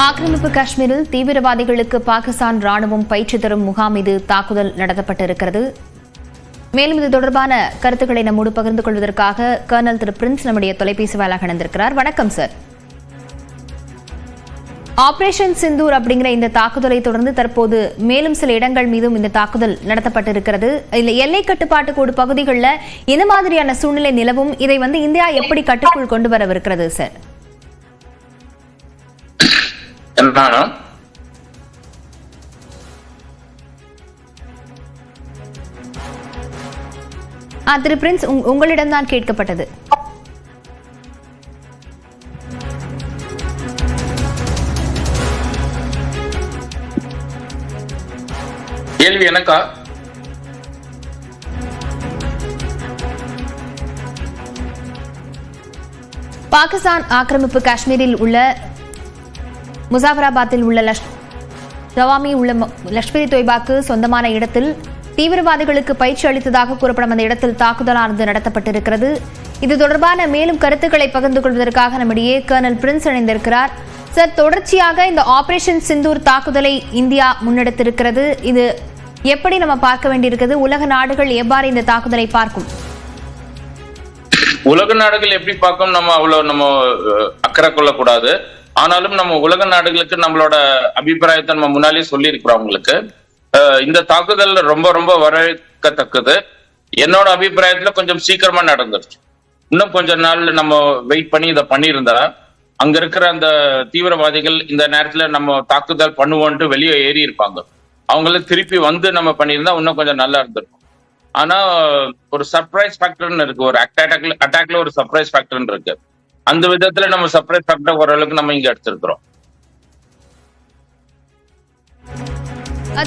ஆக்கிரமிப்பு காஷ்மீரில் தீவிரவாதிகளுக்கு பாகிஸ்தான் ராணுவம் பயிற்சி தரும் முகாம் மீது தாக்குதல் நடத்தப்பட்டிருக்கிறது. மேலும் இது தொடர்பான கருத்துக்களை நம்மோடு பகிர்ந்து கொள்வதற்காக கர்னல் திரு பிரின்ஸ் நம்முடைய தொலைபேசி வாயிலாக இணைந்திருக்கிறார். வணக்கம் சார். ஆபரேஷன் சிந்தூர் அப்படிங்கிற இந்த தாக்குதலை தொடர்ந்து தற்போது மேலும் சில இடங்கள் மீதும் இந்த தாக்குதல் நடத்தப்பட்டிருக்கிறது. இந்த எல்லை கட்டுப்பாட்டு கோடு பகுதிகளில் இந்த மாதிரியான சூழ்நிலை நிலவும், இதை இந்தியா எப்படி கட்டுக்குள் கொண்டு வரவிருக்கிறது சார்? திரு பிரின்ஸ், உங்களிடம்தான் கேட்கப்பட்டது. கேள்வி எனக்கா? பாகிஸ்தான் ஆக்கிரமிப்பு காஷ்மீரில் உள்ள முசாஃபராபாத்தில் உள்ள ஜவாமி உள்ள லஷ்கர் தொய்பாக்கு சொந்தமான இடத்தில் தீவிரவாதிகளுக்கு பயிற்சி அளித்ததாக கூறப்படும் அந்த இடத்தில் தாக்குதலானது நடத்தப்பட்டிருக்கிறது. இது தொடர்பான மேலும் கருத்துக்களை பகிர்ந்து கொள்வதற்காக நம்மிடையே கர்னல் பிரின்ஸ் இணைந்திருக்கிறார். சார், தொடர்ச்சியாக இந்த ஆபரேஷன் சிந்தூர் தாக்குதலை இந்தியா முன்னெடுத்திருக்கிறது. இது எப்படி நம்ம பார்க்க வேண்டியிருக்கிறது? உலக நாடுகள் எவ்வாறு இந்த தாக்குதலை பார்க்கும்? உலக நாடுகள் எப்படி பார்க்கும், நம்ம அவ்வளவு அக்கறை கொள்ளக்கூடாது. ஆனாலும் நம்ம உலக நாடுகளுக்கு நம்மளோட அபிப்பிராயத்தை நம்ம முன்னாலே சொல்லி இருக்கிறோம். அவங்களுக்கு இந்த தாக்குதல் ரொம்ப ரொம்ப வரவேற்கத்தக்கது. என்னோட அபிப்பிராயத்துல கொஞ்சம் சீக்கிரமா நடந்துருச்சு. இன்னும் கொஞ்ச நாள் நம்ம வெயிட் பண்ணி இதை பண்ணியிருந்தா அங்க இருக்கிற அந்த தீவிரவாதிகள் இந்த நேரத்துல நம்ம தாக்குதல் பண்ணுவோன்ட்டு வெளியே ஏறி இருப்பாங்க. அவங்கள திருப்பி நம்ம பண்ணியிருந்தா இன்னும் கொஞ்சம் நல்லா இருந்திருக்கும். ஆனா ஒரு சர்ப்ரைஸ் ஃபேக்டர்னு இருக்கு, ஒரு அட்டாக்ல ஒரு சர்ப்ரைஸ் ஃபேக்டர்னு இருக்கு. அந்த விதத்துல நம்ம சர்ப்ரைஸ் ஃபேக்டர் ஓரளவுக்கு நம்ம இங்க எடுத்திருக்கிறோம்.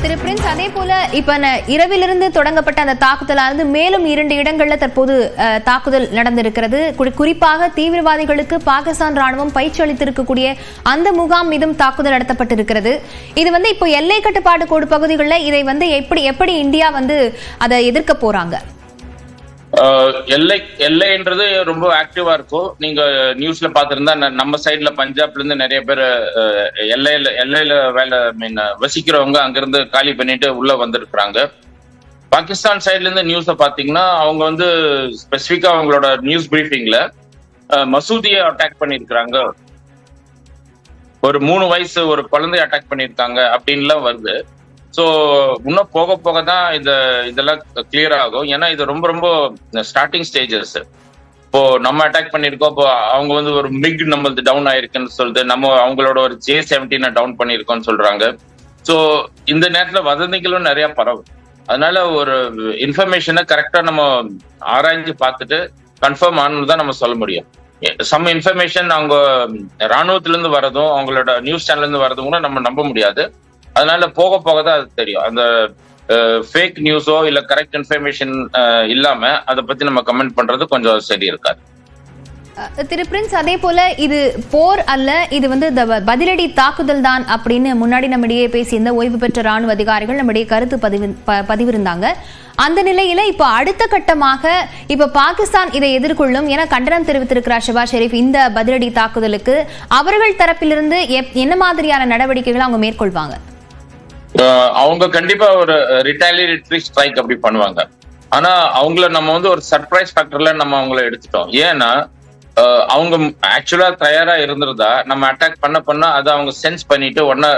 திரு பிரின்ஸ், அதே போல இப்ப இரவிலிருந்து தொடங்கப்பட்ட அந்த தாக்குதலானது மேலும் 2 இடங்கள்ல தற்போது தாக்குதல் நடந்திருக்கிறது. குறிப்பாக தீவிரவாதிகளுக்கு பாகிஸ்தான் ராணுவம் பயிற்சி அளித்திருக்கக்கூடிய அந்த முகாம் மீதும் தாக்குதல் நடத்தப்பட்டிருக்கிறது. இது இப்போ எல்லை கட்டுப்பாடு கோடு பகுதிகளில் இதை எப்படி இந்தியா அதை எதிர்க்க போறாங்க? எல்லைன்றது ரொம்ப ஆக்டிவா இருக்கும். நீங்க நியூஸ்ல பாத்திருந்தா நம்ம சைட்ல பஞ்சாப்ல இருந்து நிறைய பேர் எல்லையில வசிக்கிறவங்க அங்கிருந்து காலி பண்ணிட்டு உள்ள வந்திருக்கிறாங்க. பாகிஸ்தான் சைட்ல இருந்து நியூஸ பாத்தீங்கன்னா அவங்க ஸ்பெசிபிக்கா அவங்களோட நியூஸ் பிரீஃபிங்ல மசூதியை அட்டாக் பண்ணிருக்கிறாங்க, ஒரு 3 வயசு ஒரு குழந்தைய அட்டாக் பண்ணிருக்காங்க அப்படின்லாம் வருது. ஸோ இன்னும் போக போக தான் இதெல்லாம் கிளியர் ஆகும். ஏன்னா இது ரொம்ப ரொம்ப ஸ்டார்டிங் ஸ்டேஜஸ். இப்போ நம்ம அட்டாக் பண்ணியிருக்கோம், இப்போ அவங்க ஒரு மிக் நம்மளது டவுன் ஆயிருக்குன்னு சொல்லிட்டு நம்ம அவங்களோட ஒரு J-17 டவுன் பண்ணியிருக்கோம்னு சொல்றாங்க. ஸோ இந்த நேரத்தில் வதந்திகளும் நிறைய பரவும். அதனால ஒரு இன்ஃபர்மேஷனை கரெக்டா நம்ம ஆராய்ஞ்சு பார்த்துட்டு கன்ஃபார்ம் ஆனது தான் நம்ம சொல்ல முடியும். சம் இன்ஃபர்மேஷன் அவங்க ராணுவத்திலிருந்து வரதும் அவங்களோட நியூஸ் சேனல்ல இருந்து வரதும் கூட நம்ம நம்ப முடியாது. அதனால போக போக தான் அது தெரியும். அந்த ஃபேக் நியூஸோ இல்ல கரெக்ட் இன்ஃபர்மேஷன் இல்லாம அதை பத்தி நம்ம கமெண்ட் பண்றது கொஞ்சம் சரி இருக்காது. திரு பிரின்ஸ், அதே போல இது போர் அல்ல, இது பதிலடி தாக்குதல் தான் அப்படின்னு முன்னாடி நம்மிடையே பேசியிருந்த ஓய்வு பெற்ற ராணுவ அதிகாரிகள் நம்மிடையே கருத்து பதிவிருந்தாங்க. அந்த நிலையில இப்ப அடுத்த கட்டமாக இப்ப பாகிஸ்தான் இதை எதிர்கொள்ளும் என கண்டனம் தெரிவித்திருக்கிறார் ஷெபாஸ் ஷெரீப். இந்த பதிலடி தாக்குதலுக்கு அவர்கள் தரப்பிலிருந்து என்ன மாதிரியான நடவடிக்கைகள் அவங்க மேற்கொள்வாங்க? அவங்க கண்டிப்பா ஒரு ரிட்டாலியேட்டரி ஸ்ட்ரைக் அப்படி பண்ணுவாங்க. ஆனா அவங்கள நம்ம ஒரு சர்ப்ரைஸ் ஃபேக்டர்ல நம்ம அவங்கள எடுத்துட்டோம். ஏன்னா அவங்க ஆக்சுவலா தயாரா இருந்திருந்தா நம்ம அட்டாக் பண்ண அதை அவங்க சென்ஸ் பண்ணிட்டு உடனே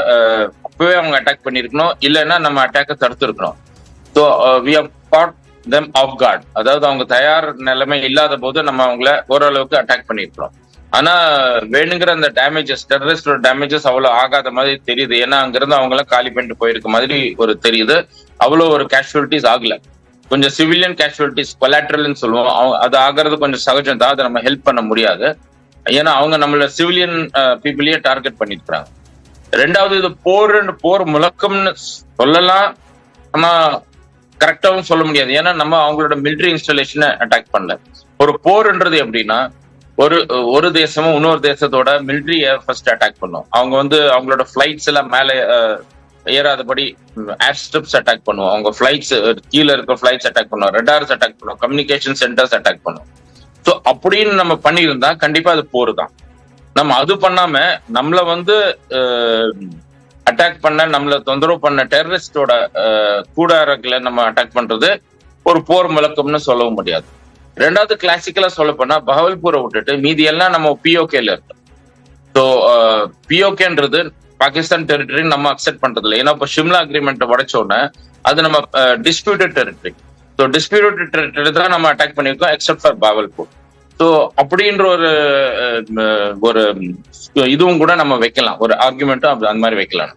அப்பவே அவங்க அட்டாக் பண்ணிருக்கணும், இல்லைன்னா நம்ம அட்டாக்கை தடுத்துருக்கணும். So we have caught them off guard. அதாவது அவங்க தயார் நிலைமை இல்லாத போது நம்ம அவங்கள ஓரளவுக்கு அட்டாக் பண்ணிருக்கணும். ஆனா வேணுங்கிற அந்த டேமேஜஸ், டெரரிஸ்டோட டேமேஜஸ் அவ்வளவு ஆகாத மாதிரி தெரியுது. ஏன்னா அங்கிருந்து அவங்களாம் காலி பண்ணிட்டு போயிருக்க மாதிரி ஒரு தெரியுது. அவ்வளவு ஒரு கேஷுவலிட்டிஸ் ஆகல. கொஞ்சம் சிவிலியன் கேஷுவலிட்டிஸ், கொலாட்ரல்னு சொல்லுவோம், அது ஆகிறது கொஞ்சம் சகஜம் தான். அதை நம்ம ஹெல்ப் பண்ண முடியாது. ஏன்னா அவங்க நம்மள சிவிலியன் பீப்புளையே டார்கெட் பண்ணிருக்கிறாங்க. ரெண்டாவது, இது போர் முழக்கம்னு சொல்லலாம், ஆனா கரெக்டாவும் சொல்ல முடியாது. ஏன்னா நம்ம அவங்களோட மிலிட்டரி இன்ஸ்டாலேஷனை அட்டாக் பண்ணல. ஒரு போர்ன்றது எப்படின்னா, ஒரு தேசமும் இன்னொரு தேசத்தோட மிலிட்டரிய ஃபர்ஸ்ட் அட்டாக் பண்ணும். அவங்க அவங்களோட ஃபிளைட்ஸ் எல்லாம் மேலே ஏறாதபடி ஏர் ஸ்ட்ரிப்ஸ் அட்டாக் பண்ணுவோம். அவங்க ஃபிளைட்ஸ் கீழே இருக்கிற ஃபிளைட்ஸ் அட்டாக் பண்ணுவோம், ரெடார்ஸ் அட்டாக் பண்ணுவோம், கம்யூனிகேஷன் சென்டர்ஸ் அட்டாக் பண்ணுவோம். ஸோ அப்படின்னு நம்ம பண்ணியிருந்தா கண்டிப்பா அது போர் தான். நம்ம அது பண்ணாம நம்மள வந்து அட்டாக் பண்ண, நம்மள தொந்தரவு பண்ண டெரரிஸ்டோட கூடாரங்களை நம்ம அட்டாக் பண்றது ஒரு போர் முழக்கம்னு சொல்லவும் முடியாது. ரெண்டாவது கிளாசிக்கலா சொல்ல போனா பஹவல்பூரை விட்டுட்டு மீதி எல்லாம் நம்ம பிஓகேல இருக்கு. ஸோ பிஓகேன்றது பாகிஸ்தான் டெரிட்டரி நம்ம அக்செப்ட் பண்றது இல்லை. ஏன்னா இப்போ ஷிம்லா அக்ரிமெண்ட் உடைச்சோன்னே அது நம்ம disputed territory. So disputed territory தான் நம்ம அட்டாக் பண்ணியிருக்கோம் எக்ஸப்ட் ஃபார் பஹவல்பூர். ஸோ அப்படின்ற ஒரு இதுவும் கூட நம்ம வைக்கலாம், ஒரு ஆர்குமெண்ட்டும் அந்த மாதிரி வைக்கலாம்.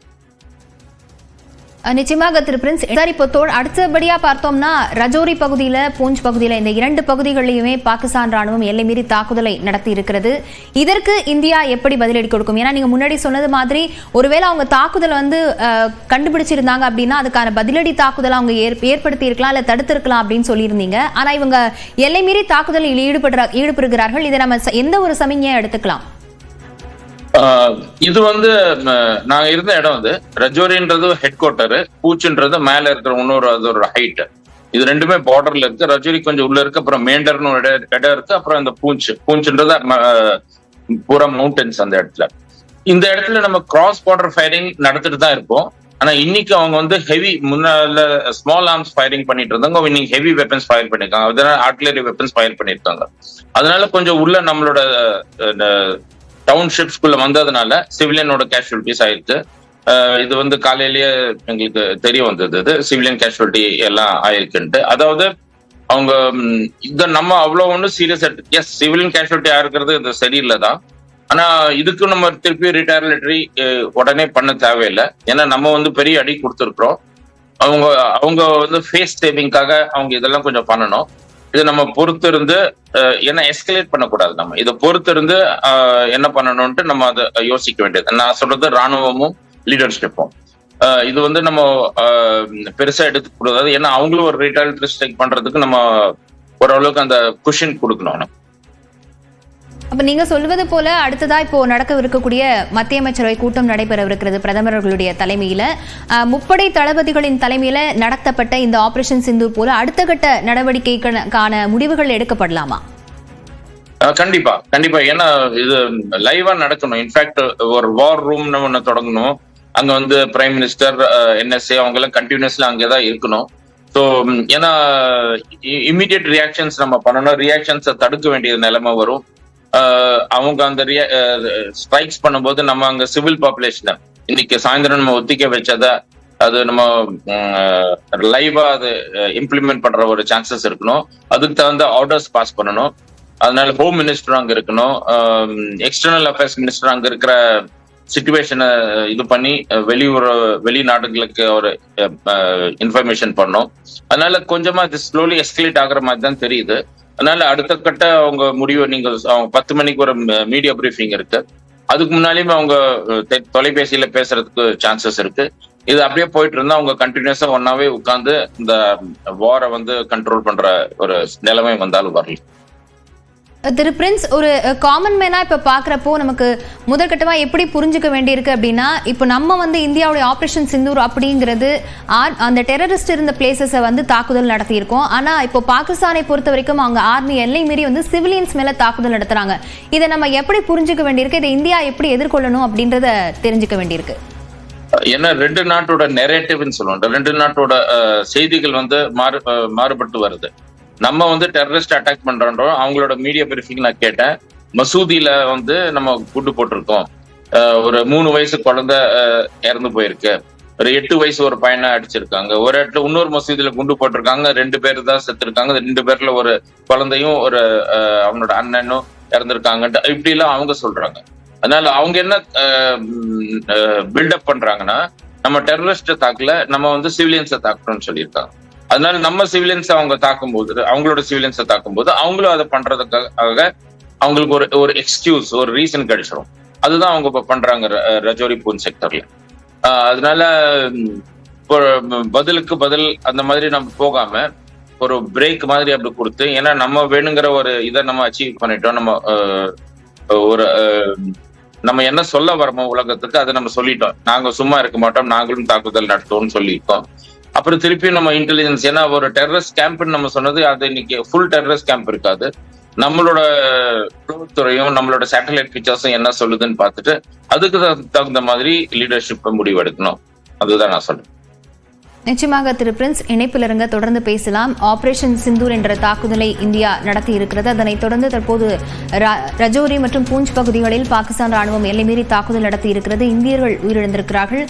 நிச்சயமாக திரு பிரின்ஸ். இப்போ அடுத்தபடியா பார்த்தோம்னா ரஜோரி பகுதியில, பூஞ்ச் பகுதியில, இந்த 2 பகுதிகளிலுமே பாகிஸ்தான் ராணுவம் எல்லை மீறி தாக்குதலை நடத்தி இருக்கிறது. இதற்கு இந்தியா எப்படி பதிலடி கொடுக்கும்? ஏன்னா நீங்க முன்னாடி சொன்னது மாதிரி ஒருவேளை அவங்க தாக்குதல் வந்து கண்டுபிடிச்சிருந்தாங்க அப்படின்னா அதுக்கான பதிலடி தாக்குதல் அவங்க ஏற்படுத்தி இருக்கலாம், இல்ல தடுத்திருக்கலாம் அப்படின்னு சொல்லியிருந்தீங்க. ஆனா இவங்க எல்லை மீறி தாக்குதலில் ஈடுபடுகிறார்கள். இதை நம்ம எந்த ஒரு சமிக்கையா எடுத்துக்கலாம்? இது வந்து நாங்க இருந்த இடம் வந்து ரஜோரின்றது ஹெட் குவார்டர், பூச்சுன்றது மேல இருக்கிற இன்னொரு அது ஒரு ஹைட். இது ரெண்டுமே பார்டர்ல இருக்கு. ரஜோரி கொஞ்சம் உள்ள இருக்கு, அப்புறம் மேண்டர்னு ஒரு இடம் இருக்கு, அப்புறம் இந்த பூஞ்சுன்றது பூரா மவுண்டன்ஸ். அந்த இடத்துல இந்த இடத்துல நம்ம கிராஸ் பார்டர் ஃபயரிங் நடத்திட்டு தான் இருப்போம். ஆனா இன்னைக்கு அவங்க வந்து ஹெவி, முன்னால ஸ்மால் ஆர்ம்ஸ் ஃபயரிங் பண்ணிட்டு இருந்தாங்க, இன்னைக்கு ஹெவி வெப்பன்ஸ் ஃபயர் பண்ணிருக்காங்க, அதனால ஆர்டிலரி வெப்பன்ஸ் ஃபயர் பண்ணிருக்காங்க. அதனால கொஞ்சம் உள்ள நம்மளோட டவுன்ஷிப்ஸ்குள்ள வந்ததுனால சிவிலியனோட கேஷுவலிட்டிஸ் ஆயிருக்கு. இது வந்து காலையிலேயே எங்களுக்கு தெரிய வந்தது, இது சிவிலியன் கேஷுவலிட்டி எல்லாம் ஆயிருக்குன்ட்டு. அதாவது அவங்க இத நம்ம அவ்வளவு ஒன்றும் சீரியஸ் எடுத்து, எஸ் சிவிலியன் கேஷுவலிட்டி ஆயிருக்கிறது இது சரியில்லைதான். ஆனா இதுக்கு நம்ம திருப்பி ரிட்டாலியேட்டரி உடனே பண்ண தேவையில்லை. ஏன்னா நம்ம வந்து பெரிய அடி கொடுத்துருக்குறோம். அவங்க வந்து ஃபேஸ் சேவிங்காக அவங்க இதெல்லாம் கொஞ்சம் பண்ணணும். இது நம்ம பொறுத்து இருந்து, ஏன்னா எஸ்கலேட் பண்ணக்கூடாது. நம்ம இதை பொறுத்து இருந்து என்ன பண்ணணும்ட்டு நம்ம அதை யோசிக்க வேண்டியது. நான் சொல்றது ராணுவமும் லீடர்ஷிப்பும். இது வந்து நம்ம பெருசா எடுத்துக்க கூடாது. ஏன்னா அவங்களும் ஒரு ரிட்டாலியேட்டரி ஸ்ட்ரைக் பண்றதுக்கு நம்ம ஓரளவுக்கு அந்த குஷன் கொடுக்கணும். அப்ப நீங்க சொல்வது போல அடுத்ததா இப்போ நடக்க இருக்கக்கூடிய மத்திய அமைச்சரவை கூட்டம் நடைபெறவிருக்கிறது பிரதமர்களுடைய தலைமையில. முப்படை தளபதிகளின் தலைமையில நடத்தப்பட்ட இந்த ஆபரேஷன் சிந்தூர் போல அடுத்த கட்ட நடவடிக்கைக்கான முடிவுகள் எடுக்கப்படலாமா? கண்டிப்பா கண்டிப்பா. ஏன்னா இது லைவா நடக்கணும். இன்ஃபேக்ட் ஒரு வார் ரூம்னு ஒண்ணு தொடங்கணும். அங்க வந்து பிரைம் மினிஸ்டர், NSA அவங்க எல்லாம் கண்டினியூஸ்ல அங்கேதான் இருக்கணும். ஸோ ஏன்னா இம்மிடியட் ரியாக்ஷன்ஸ் நம்ம பண்ணணும். ரியாக்ஷன்ஸை தடுக்க வேண்டிய நிலைமை வரும். அவங்க அந்த ஸ்ட்ரைக்ஸ் பண்ணும்போது நம்ம அங்க சிவில் பாப்புலேஷன் இன்னைக்கு சாயந்தரம் நம்ம ஒத்திக்க வச்சத அது நம்ம லைவா அது இம்ப்ளிமெண்ட் பண்ற ஒரு சான்சஸ் இருக்கணும். அதுக்கு தகுந்த ஆர்டர்ஸ் பாஸ் பண்ணணும். அதனால ஹோம் மினிஸ்டர் அங்க இருக்கணும், எக்ஸ்டர்னல் அஃபேர்ஸ் மினிஸ்டர் அங்க இருக்கிற சிச்சுவேஷனை இது பண்ணி வெளிநாடுகளுக்கு ஒரு இன்ஃபர்மேஷன் பண்ணணும். அதனால கொஞ்சமா இது ஸ்லோலி எஸ்கலேட் ஆகுற மாதிரி தான் தெரியுது. அதனால அடுத்த கட்ட அவங்க முடிவு, நீங்க அவங்க 10 மணிக்கு ஒரு மீடியா பிரீஃபிங் இருக்கு, அதுக்கு முன்னாலேயுமே அவங்க தொலைபேசியில பேசுறதுக்கு சான்சஸ் இருக்கு. இது அப்படியே போயிட்டு இருந்தா அவங்க கண்டினியூஸா ஒன்னாவே உட்கார்ந்து இந்த வாரை வந்து கண்ட்ரோல் பண்ற ஒரு நிலைமை வந்தாலும் வரலாம். திரு பிரின்ஸ், ஒரு காமன் மேனா இப்ப பாக்குறப்போ நமக்கு முதற்கட்டமா எப்படி புரிஞ்சுக்க வேண்டியிருக்கு அப்படின்னா, இப்போ நம்ம வந்து இந்தியாவுடைய ஆபரேஷன் சிந்தூர் அப்படிங்கிறது அந்த டெரரிஸ்ட் இருந்த பிளேசஸை வந்து தாக்குதல் நடத்தியிருக்கோம். ஆனா இப்போ பாகிஸ்தானை பொறுத்த வரைக்கும் அவங்க ஆர்மி எல்லை மீறி வந்து சிவிலியன்ஸ் மேல தாக்குதல் நடத்துறாங்க. இதை நம்ம எப்படி புரிஞ்சுக்க வேண்டியிருக்கு, இதை இந்தியா எப்படி எதிர்கொள்ளணும் அப்படின்றத தெரிஞ்சுக்க வேண்டியிருக்கு. ஏன்னா ரெண்டு நாட்டோட நெரேட்டிவ்னு சொல்லுவோம், ரெண்டு நாட்டோட செய்திகள் வந்து மாறுபட்டு வருது. நம்ம வந்து டெரரிஸ்ட் அட்டாக் பண்றோம், அவங்களோட மீடியா பிரீஃபிங் நான் கேட்டேன். மசூதியில வந்து நம்ம குண்டு போட்டிருக்கோம், ஒரு 3 வயசு குழந்தை இறந்து போயிருக்கு, ஒரு 8 வயசு ஒரு பையனை அடிச்சிருக்காங்க, ஒரு இடத்துல இன்னொரு மசூதியில குண்டு போட்டிருக்காங்க, 2 பேர் தான் செத்துருக்காங்க, 2 பேர்ல ஒரு குழந்தையும் ஒரு அவனோட அண்ணனும் இறந்துருக்காங்க, இப்படி எல்லாம் அவங்க சொல்றாங்க. அதனால அவங்க என்ன பில்டப் பண்றாங்கன்னா, நம்ம டெரரிஸ்ட தாக்கல, நம்ம வந்து சிவிலியன்ஸை தாக்கணும்னு சொல்லியிருக்காங்க. அதனால நம்ம சிவிலியன்ஸை அவங்க தாக்கும்போது, அவங்களோட சிவிலியன்ஸை தாக்கும்போது அவங்களும் அதை பண்றதுக்காக அவங்களுக்கு ஒரு எக்ஸ்கியூஸ், ஒரு ரீசன் கிடைச்சிடும். அதுதான் அவங்க இப்ப பண்றாங்க ரஜோரி பூஞ்ச் செக்டர்ல. அதனால பதிலுக்கு பதில் அந்த மாதிரி நம்ம போகாம ஒரு பிரேக் மாதிரி அப்படி கொடுத்து, ஏன்னா நம்ம வேணுங்கிற ஒரு இதை நம்ம அச்சீவ் பண்ணிட்டோம். நம்ம என்ன சொல்ல வரமோ உலகத்துக்கு அதை நம்ம சொல்லிட்டோம். நாங்க சும்மா இருக்க மாட்டோம், நாங்களும் தாக்குதல் நடத்துவோம்னு சொல்லியிருக்கோம். அப்புறம் திருப்பியும் நம்ம இன்டெலிஜென்ஸ், ஏன்னா ஒரு டெரரிஸ்ட் கேம்ப்னு நம்ம சொன்னது அது இன்னைக்கு ஃபுல் டெரரிஸ்ட் கேம்ப் இருக்காது. நம்மளோட துறையும் நம்மளோட சேட்டலைட் பிக்சர்ஸும் என்ன சொல்லுதுன்னு பார்த்துட்டு அதுக்கு தகுந்த மாதிரி லீடர்ஷிப் முடிவெடுக்கணும். அதுதான் நான் சொல்றேன். நிச்சயமாக திரு பிரின்ஸ் இணைப்பில் இருங்க, தொடர்ந்து பேசலாம். ஆபரேஷன் சிந்தூர் என்ற தாக்குதலை இந்தியா நடத்தி இருக்கிறது. அதனைத் தொடர்ந்து தற்போது ரஜோரி மற்றும் பூஞ்ச் பகுதிகளில் பாகிஸ்தான் ராணுவம் எல்லை மீறி தாக்குதல் நடத்தி இருக்கிறது. இந்தியர்கள் உயிரிழந்திருக்கிறார்கள்.